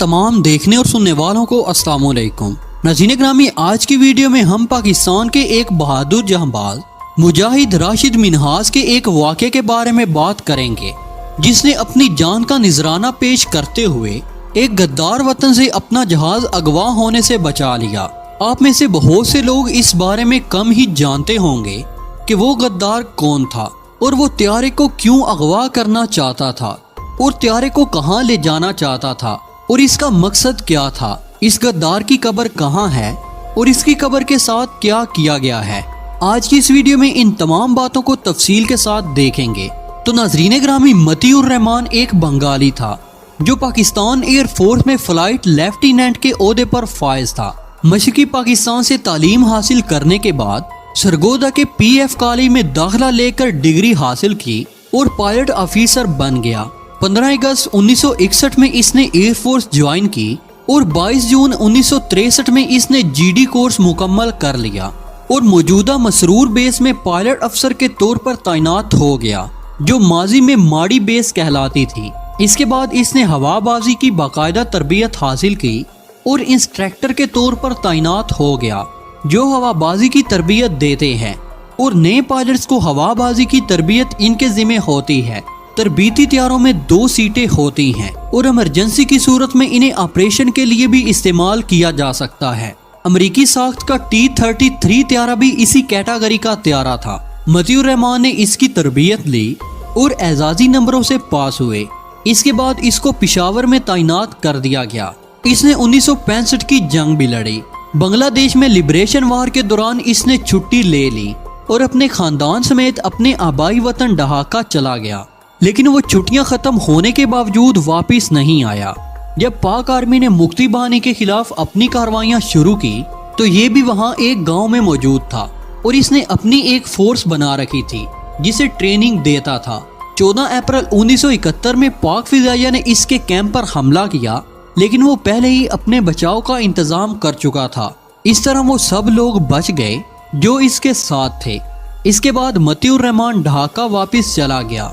तमाम देखने और सुनने वालों को अस्सलाम वालेकुम। नाज़रीन ग्रामी, आज की वीडियो में हम पाकिस्तान के एक बहादुर जहांबाज मुजाहिद राशिद मिन्हाज के एक वाक़े के बारे में बात करेंगे, जिसने अपनी जान का निजराना पेश करते हुए एक गद्दार वतन से अपना जहाज अगवा होने से बचा लिया। आप में से बहुत से लोग इस बारे में कम ही जानते होंगे कि वो गद्दार कौन था और वो त्यारे को क्यों अगवा करना चाहता था और त्यारे को कहाँ ले जाना चाहता था और इसका मकसद क्या था। इस गद्दार की कब्र कहाँ है और इसकी कब्र के साथ क्या किया गया है। आज की इस वीडियो में इन तमाम बातों को तफसील के साथ देखेंगे। तो नाज़रीन ग्रामी, मतीउर रहमान एक बंगाली था जो पाकिस्तान एयर फोर्स में फ्लाइट लेफ्टिनेंट के ओहदे पर फायज था। मशरकी पाकिस्तान से तालीम हासिल करने के बाद सरगोदा के PF कॉलेज में दाखिला लेकर डिग्री हासिल की और पायलट ऑफिसर बन गया। 15 अगस्त 1961 में इसने एयरफोर्स ज्वाइन की और 22 जून 1963 में इसने GD कोर्स मुकम्मल कर लिया और मौजूदा मसरूर बेस में पायलट अफसर के तौर पर तैनात हो गया, जो माजी में माड़ी बेस कहलाती थी। इसके बाद इसने हवाबाजी की बाकायदा तरबियत हासिल की और इंस्ट्रक्टर के तौर पर तैनात हो गया, जो हवाबाजी की तरबियत देते हैं और नए पायलट्स को हवाबाजी की तरबियत इनके जिम्मे होती है। तरबीती त्यारों में 2 सीटें होती हैं और इमरजेंसी की सूरत में इन्हें ऑपरेशन के लिए भी इस्तेमाल किया जा सकता है। अमेरिकी साख्त का T-33 त्यारा भी इसी कैटेगरी का त्यारा था। मतीउर रहमान ने इसकी तरबियत ली और एजाजी नंबरों से पास हुए। इसके बाद इसको पिशावर में तैनात कर दिया गया। इसने 1965 की जंग भी लड़ी। बांग्लादेश में लिबरेशन वार के दौरान इसने छुट्टी ले ली और अपने खानदान समेत अपने आबाई वतन ढाका चला गया, लेकिन वो छुट्टियां खत्म होने के बावजूद वापस नहीं आया। जब पाक आर्मी ने मुक्ति बाहिनी के खिलाफ अपनी कार्रवाइयां शुरू की तो ये भी वहां एक गांव में मौजूद था और इसने अपनी एक फोर्स बना रखी थी जिसे ट्रेनिंग देता था। 14 अप्रैल 1971 में पाक फिजाइया ने इसके कैंप पर हमला किया, लेकिन वो पहले ही अपने बचाव का इंतजाम कर चुका था। इस तरह वो सब लोग बच गए जो इसके साथ थे। इसके बाद मतीउर रहमान ढाका वापस चला गया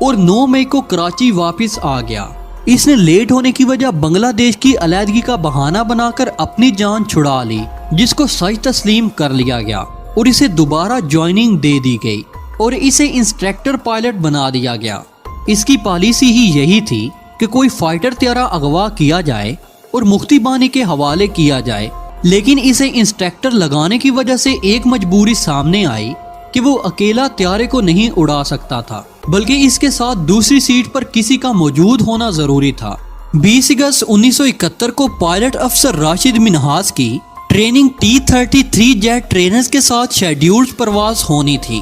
और 9 मई को कराची वापस आ गया। इसने लेट होने की वजह बांग्लादेश की अलहदगी का बहाना बनाकर अपनी जान छुड़ा ली, जिसको सच तस्लीम कर लिया गया और इसे दोबारा ज्वाइनिंग दे दी गई और इसे इंस्ट्रक्टर पायलट बना दिया गया। इसकी पॉलिसी ही यही थी कि कोई फाइटर त्यारा अगवा किया जाए और मुक्ति बाहिनी के हवाले किया जाए, लेकिन इसे इंस्ट्रक्टर लगाने की वजह से एक मजबूरी सामने आई कि वो अकेला त्यारे को नहीं उड़ा सकता था, बल्कि इसके साथ दूसरी सीट पर किसी का मौजूद होना जरूरी था। 20 अगस्त 1971 को पायलट अफसर राशिद मिन्हाज की ट्रेनिंग T-33 जेट ट्रेनर्स के साथ शेड्यूल्ड परवाज होनी थी।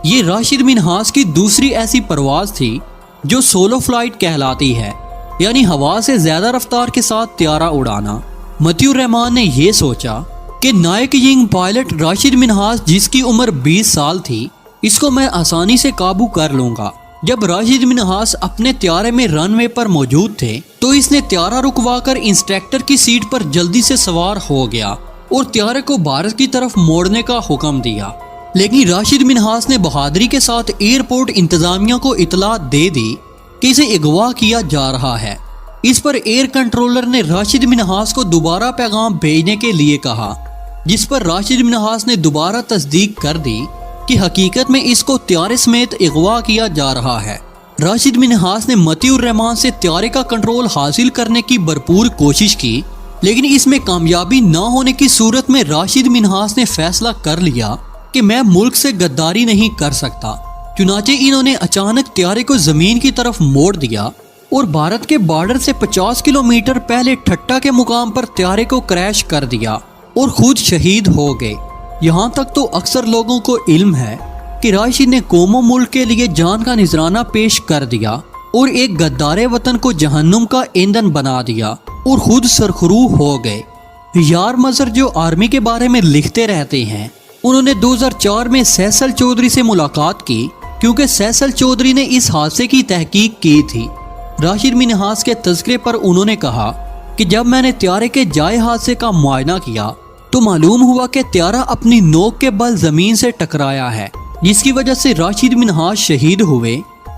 ये राशिद मिन्हाज की दूसरी ऐसी परवाज थी जो सोलो फ्लाइट कहलाती है, यानी हवा से ज्यादा रफ्तार के साथ त्यारा उड़ाना। मतीउर रहमान ने यह सोचा कि नायक यंग पायलट राशिद मिन्हाज, जिसकी उम्र 20 साल थी, इसको मैं आसानी से काबू कर लूंगा। जब राशिद मिन्हाज अपने त्यारे में रनवे पर मौजूद थे तो इसने त्यारा रुकवाकर इंस्ट्रक्टर की सीट पर जल्दी से सवार हो गया और त्यारे को भारत की तरफ मोड़ने का हुक्म दिया। लेकिन राशिद मिन्हाज ने बहादुरी के साथ एयरपोर्ट इंतजामिया को इतला दे दी कि इसे अगवा किया जा रहा है। इस पर एयर कंट्रोलर ने राशिद मिन्हाज को दोबारा पैगाम भेजने के लिए कहा, जिस पर राशिद मिन्हाज ने दोबारा तस्दीक कर दी कि हकीकत में इसको त्यारे समेत अगवा किया जा रहा है। राशिद मिन्हाज ने मतीउर रहमान से त्यारे का कंट्रोल हासिल करने की भरपूर कोशिश की, लेकिन इसमें कामयाबी न होने की सूरत में राशिद मिन्हाज ने फैसला कर लिया कि मैं मुल्क से गद्दारी नहीं कर सकता। चुनाचे इन्होंने अचानक त्यारे को जमीन की तरफ मोड़ दिया और भारत के बॉर्डर से 50 किलोमीटर पहले ठट्टा के मुकाम पर त्यारे को क्रैश कर दिया और खुद शहीद हो गए। यहाँ तक तो अक्सर लोगों को इल्म है कि राशिद ने कौमो मुल्क के लिए जान का निजराना पेश कर दिया और एक गद्दारे वतन को जहन्नुम का ईंधन बना दिया और खुद सरखरू हो गए। यार मजहर, जो आर्मी के बारे में लिखते रहते हैं, उन्होंने 2004 में सैसल चौधरी से मुलाकात की, क्योंकि सैसल चौधरी ने इस हादसे की तहकीक की थी। राशिद मिन्हाज के तज़किरे पर उन्होंने कहा कि जब मैंने त्यारे के जाए हादसे का मुआयना किया तो मालूम हुआ कि त्यारा अपनी नोक के बल जमीन से टकराया है, जिसकी वजह से राशिद मिन्हाज शहीद हुए,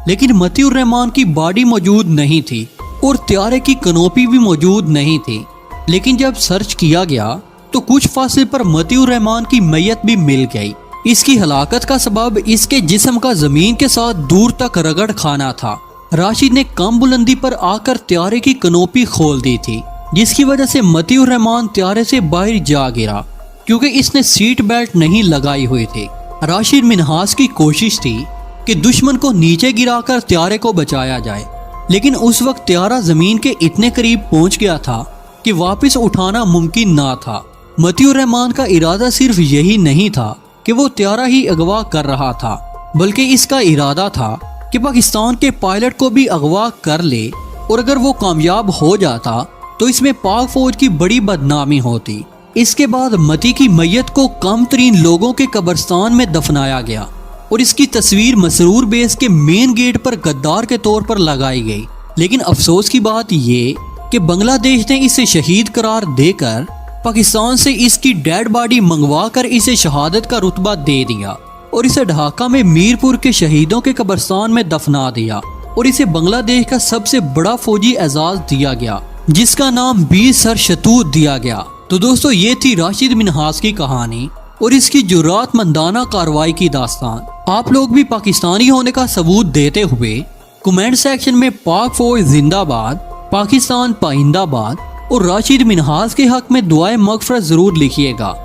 लेकिन मतीउर रहमान की बॉडी मौजूद नहीं थी اور طیارے کی کنوپی بھی موجود نہیں تھی، لیکن جب سرچ کیا گیا تو کچھ فاصلے پر مطیع الرحمان کی میت بھی مل گئی۔ اس کی ہلاکت کا سبب اس کے جسم کا زمین کے ساتھ دور تک رگڑ کھانا تھا۔ راشد نے کم بلندی پر آ کر طیارے کی کنوپی کھول دی تھی، جس کی وجہ سے مطیع الرحمان طیارے سے باہر جا گرا کیونکہ اس نے سیٹ بیلٹ نہیں لگائی ہوئی تھی۔ راشد منہاس کی کوشش تھی کہ دشمن کو نیچے گرا کر طیارے کو بچایا جائے، لیکن اس وقت طیارہ زمین کے اتنے قریب پہنچ گیا تھا کہ واپس اٹھانا ممکن نہ تھا۔ مطیع الرحمان کا ارادہ صرف یہی نہیں تھا کہ وہ طیارہ ہی اغوا کر رہا تھا، بلکہ اس کا ارادہ تھا کہ پاکستان کے پائلٹ کو بھی اغوا کر لے، اور اگر وہ کامیاب ہو جاتا تو اس میں پاک فوج کی بڑی بدنامی ہوتی۔ اس کے بعد مطیع کی میت کو کم ترین لوگوں کے قبرستان میں دفنایا گیا اور اس کی تصویر مسرور بیس کے مین گیٹ پر غدار کے طور پر لگائی گئی۔ لیکن افسوس کی بات یہ کہ بنگلہ دیش نے اسے شہید قرار دے کر پاکستان سے اس کی ڈیڈ باڈی منگوا کر اسے شہادت کا رتبہ دے دیا اور اسے ڈھاکہ میں میرپور کے شہیدوں کے قبرستان میں دفنا دیا، اور اسے بنگلہ دیش کا سب سے بڑا فوجی اعزاز دیا گیا جس کا نام 20 سر شتوت دیا گیا۔ تو دوستو، یہ تھی راشد منہاس کی کہانی اور اس کی جرات مندانہ کارروائی کی داستان۔ آپ لوگ بھی پاکستانی ہونے کا ثبوت دیتے ہوئے کمنٹ سیکشن میں پاک فوج زندہ باد، پاکستان پائندہ باد اور راشد منہاس کے حق میں دعائے مغفرت ضرور لکھیے گا۔